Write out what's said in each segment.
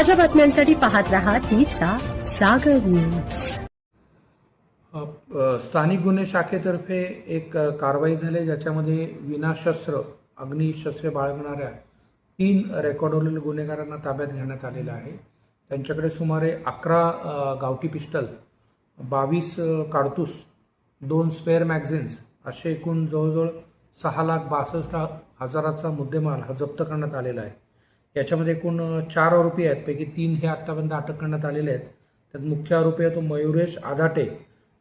ताज्या बातम्यांसाठी पाहत रहा तिचा सागर न्यूज। स्थानिक गुन्हे शाखेतर्फे एक कारवाई झाली ज्याच्यामध्ये विनाशस्त्र अग्निशस्त्रे बाळगणाऱ्या 3 रेकॉर्डवरील गुन्हेगारांना ताब्यात घेण्यात आलेलं आहे। त्यांच्याकडे सुमारे 11 गावठी पिस्टल, 22 काडतूस, 2 स्पेअर मॅगझिन्स असे एकूण जवळजवळ 6,62,000चा मुद्देमाल हा जप्त करण्यात आलेला आहे। याच्यामध्ये एकूण 4 आरोपी आहेत, पैकी 3 हे आतापर्यंत अटक करण्यात आलेले आहेत। त्यात मुख्य आरोपी आहे तो मयुरेश आधाटे,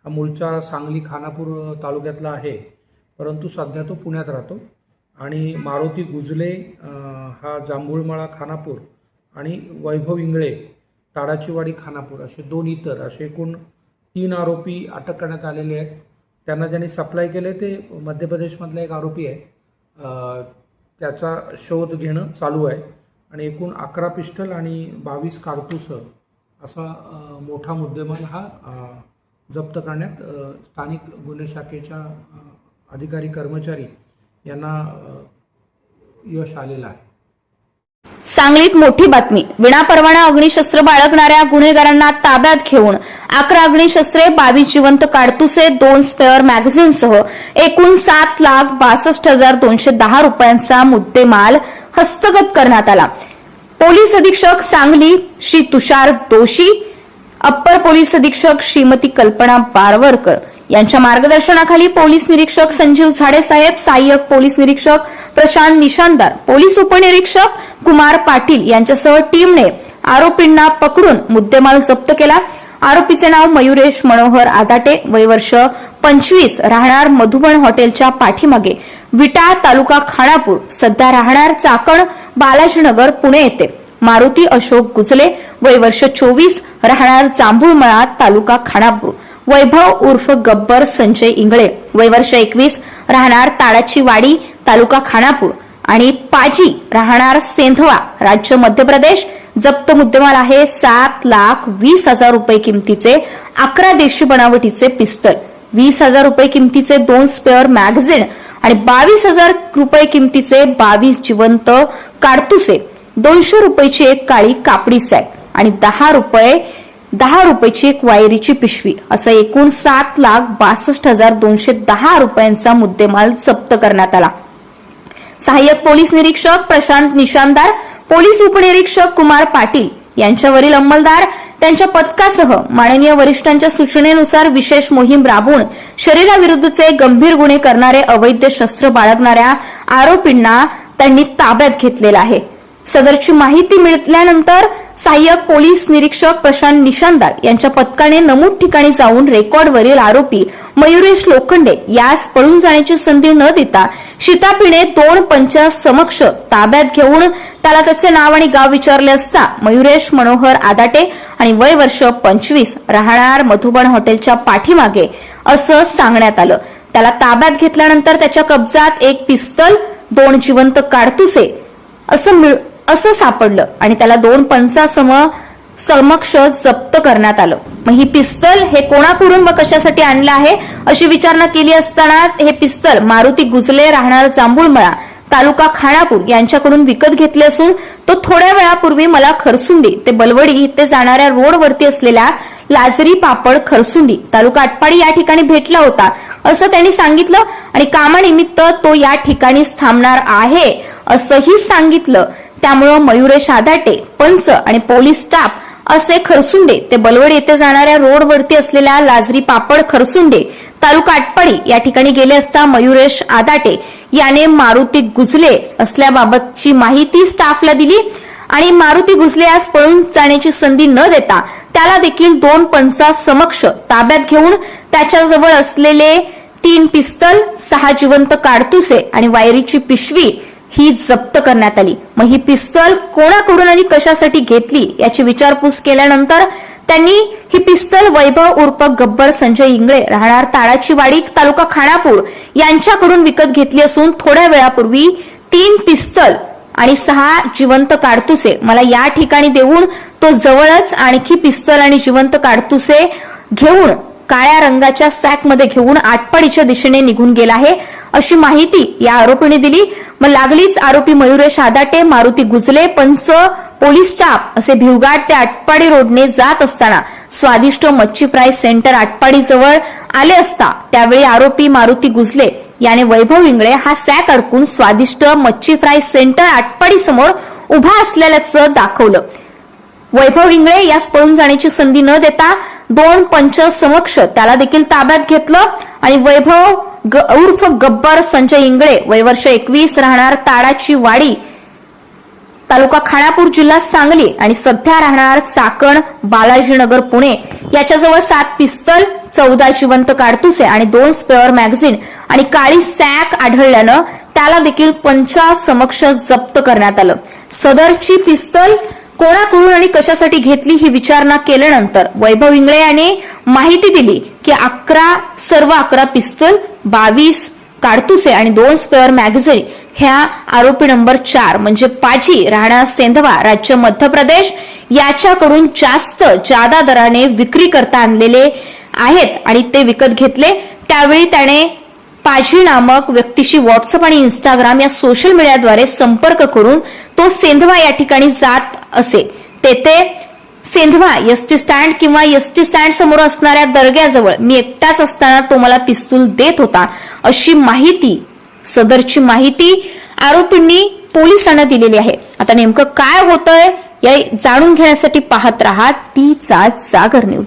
हा मूळचा सांगली खानापूर तालुक्यातला आहे, परंतु सध्या तो पुण्यात राहतो। आणि मारुती गुजले हा जांभूळमळा खानापूर आणि वैभव इंगळे ताडाचीवाडी खानापूर असे 2 इतर असे एकूण 3 आरोपी अटक करण्यात आलेले आहेत। त्यांना ज्यांनी सप्लाय केले ते मध्य प्रदेशमधला एक आरोपी आहे, त्याचा शोध घेणं चालू आहे। आणि एकूण 11 पिस्टल आणि 22 काडतूस असा मोठा मुद्देमाल हा जप्त करण्यात स्थानिक गुन्हे शाखेच्या अधिकारी कर्मचारी यांना यश आलेलं आहे। सांगलीत मोठी बातमी। विनापरवाना अग्निशस्त्र बाळगणाऱ्या गुन्हेगारांना ताब्यात घेऊन 11 अग्निशस्त्रे, 22 जिवंत काडतुसे, 2 स्पेअर मॅगझिनसह एकूण 7,62,210 रुपयांचा मुद्देमाल हस्तगत करण्यात आला। पोलीस अधीक्षक सांगली श्री तुषार दोशी, अप्पर पोलीस अधीक्षक श्रीमती कल्पना बारवरकर यांच्या मार्गदर्शनाखाली पोलीस निरीक्षक संजीव झाडेसाहेब, सहाय्यक पोलीस निरीक्षक प्रशांत निशानदार, पोलीस उपनिरीक्षक कुमार पाटील यांच्यासह टीमने आरोपींना पकडून मुद्देमाल जप्त केला। आरोपीचे नाव मयुरेश मनोहर आदाटे, वय वर्ष 25, राहणार मधुबन हॉटेलच्या पाठीमागे विटा, तालुका खानापूर, सध्या राहणार चाकण बालाजीनगर पुणे येथे। मारुती अशोक गुजले, वय वर्ष 24, राहणार जांभूळमळा, तालुका खानापूर, वैभव उर्फ गब्बर संजय इंगळे, वय वर्ष 21, राहणार ताडाची वाडी, तालुका खानापूर आणि पाजी, राहणार सेंधवा, राज्य मध्य प्रदेश। जप्त मुद्देमाल आहे 7,20,000 रुपये किमतीचे 11 देशी बनावटीचे पिस्तल, 20,000 रुपये किमतीचे 2 स्पेअर मॅगझिन आणि 22,000 रुपये किमतीचे 22 जिवंत काडतुसे, 200 रुपयाची एक काळी कापडी सॅक आणि 10 रुपयाची एक वायरीची पिशवी असं एकूण 7,62,210 रुपयांचा मुद्देमाल जप्त करण्यात आला। सहाय्यक पोलीस निरीक्षक प्रशांत निशानदार, पोलीस उपनिरीक्षक कुमार पाटील यांच्यावरील अंमलदार त्यांच्या पथकासह माननीय वरिष्ठांच्या सूचनेनुसार विशेष मोहीम राबवून शरीराविरुद्धचे गंभीर गुन्हे करणारे अवैध शस्त्र बाळगणाऱ्या आरोपींना त्यांनी ताब्यात घेतलेला आहे। सदरची माहिती मिळाल्यानंतर सहाय्यक पोलीस निरीक्षक प्रशांत निशानदार यांच्या पथकाने नमूद ठिकाणी जाऊन रेकॉर्डवरील आरोपी मयुरेश लोखंडे यास पळून जाण्याची संधी न देता शिताफीने 2 पंचांसमक्ष ताब्यात घेऊन त्याला त्याचे नाव आणि गाव विचारले असता मयुरेश मनोहर आदाटे आणि वय वर्ष 25, राहणार मधुबन हॉटेलच्या पाठीमागे असं सांगण्यात आलं। त्याला ताब्यात घेतल्यानंतर त्याच्या कब्जात एक पिस्तल, 2 जिवंत काडतुसे असं सापडलं आणि त्याला 2 पंचांसमक्ष जप्त करण्यात आलं। मग ही पिस्तल हे कोणाकडून व कशासाठी आणलं आहे अशी विचारणा केली असताना हे पिस्तल मारुती गुजले, राहणार जांभूळमळा, तालुका खानापूर यांच्याकडून विकत घेतले असून तो थोड्या वेळापूर्वी मला खरसुंडी ते बलवडी ते जाणाऱ्या रोडवरती असलेल्या लाजरी पापड खरसुंडी, तालुका आटपाडी या ठिकाणी भेटला होता असं त्यांनी सांगितलं आणि कामानिमित्त तो या ठिकाणीच थांबणार आहे असंही सांगितलं। त्यामुळे मयुरेश आधाटे, पंच आणि पोलीस स्टाफ असे खरसुंडे ते बलवडी येथे जाणाऱ्या रोडवरती असलेल्या लाजरी पापड खरसुंडे, तालुका आटपाडी या ठिकाणी गेले असता मयुरेश आधाटे याने मारुती गुजले असल्याबाबतची माहिती स्टाफला दिली आणि मारुती गुजले यास पळून जाण्याची संधी न देता त्याला देखील 2 पंचांसमक्ष ताब्यात घेऊन त्याच्याजवळ असलेले 3 पिस्तल, 6 जिवंत काडतुसे आणि वायरीची पिशवी ही जप्त करण्यात आली। मग ही पिस्तल कोणाकडून आणि कशासाठी घेतली याची विचारपूस केल्यानंतर त्यांनी ही पिस्तल वैभव उर्फ गब्बर संजय इंगळे, राहणार ताडाची वाडी, तालुका खानापूर यांच्याकडून विकत घेतली असून थोड्या वेळापूर्वी 3 पिस्तल आणि 6 जिवंत काडतुसे मला या ठिकाणी देऊन तो जवळच आणखी पिस्तल आणि जिवंत काडतुसे घेऊन काळ्या रंगाच्या सॅकमध्ये घेऊन आटपाडीच्या दिशेने निघून गेला आहे अशी माहिती या आरोपीने दिली. मग लागलीच आरोपी मयुरेश आदाटे, मारुती गुजले, पंच, पोलीस स्टाफ असे भिवघाट ते आटपाडी रोडने जात असताना स्वादिष्ट मच्छी फ्राय सेंटर आटपाडी जवळ आले असता त्यावेळी आरोपी मारुती गुजले याने वैभव इंगळे हा सॅक अडकून स्वादिष्ट मच्छी फ्राय सेंटर आटपाडी समोर उभा असलेल्याचं दाखवलं. वैभव इंगळे यास पळून जाण्याची संधी न देता 2 पंच समक्ष त्याला देखील ताब्यात घेतलं आणि वैभव उर्फ गब्बर संजय इंगळे वय वर्ष 21 राहणार ताडाची वाडी तालुका खानापूर जिल्हा सांगली आणि सध्या राहणार चाकण बालाजीनगर पुणे याच्याजवळ 7 पिस्तल, 14 जिवंत काडतुसे आणि 2 स्पेअर मॅगझिन आणि काळी सॅक आढळल्यानं त्याला देखील पंचासमक्ष जप्त करण्यात आलं. सदरची पिस्तल कोणाकडून आणि कशासाठी घेतली ही विचारणा केल्यानंतर वैभव इंगळे याने माहिती दिली की 11 पिस्तल, 22 काडतुसे आणि 2 स्पेअर मॅगझिन ह्या आरोपी नंबर 4 म्हणजे पाजी राहणार सेंधवा राज्य मध्य प्रदेश याच्याकडून जादा दराने विक्री करता आणलेले आहेत आणि ते विकत घेतले. त्यावेळी त्याने पाजी नामक व्यक्तीशी व्हॉट्सअप आणि इंस्टाग्राम या सोशल मीडियाद्वारे संपर्क करून तो सेंधवा या ठिकाणी जात असे. तेथे सेंधवा एसटी स्टँड किंवा एसटी स्टँड समोर असणाऱ्या दर्ग्याजवळ मी एकटाच असताना तो मला पिस्तूल देत होता अशी माहिती, सदरची माहिती आरोपींनी पोलिसांना दिलेली आहे. आता नेमकं काय होतंय या जाणून घेण्यासाठी पाहत राहा तीचा जागर न्यूज.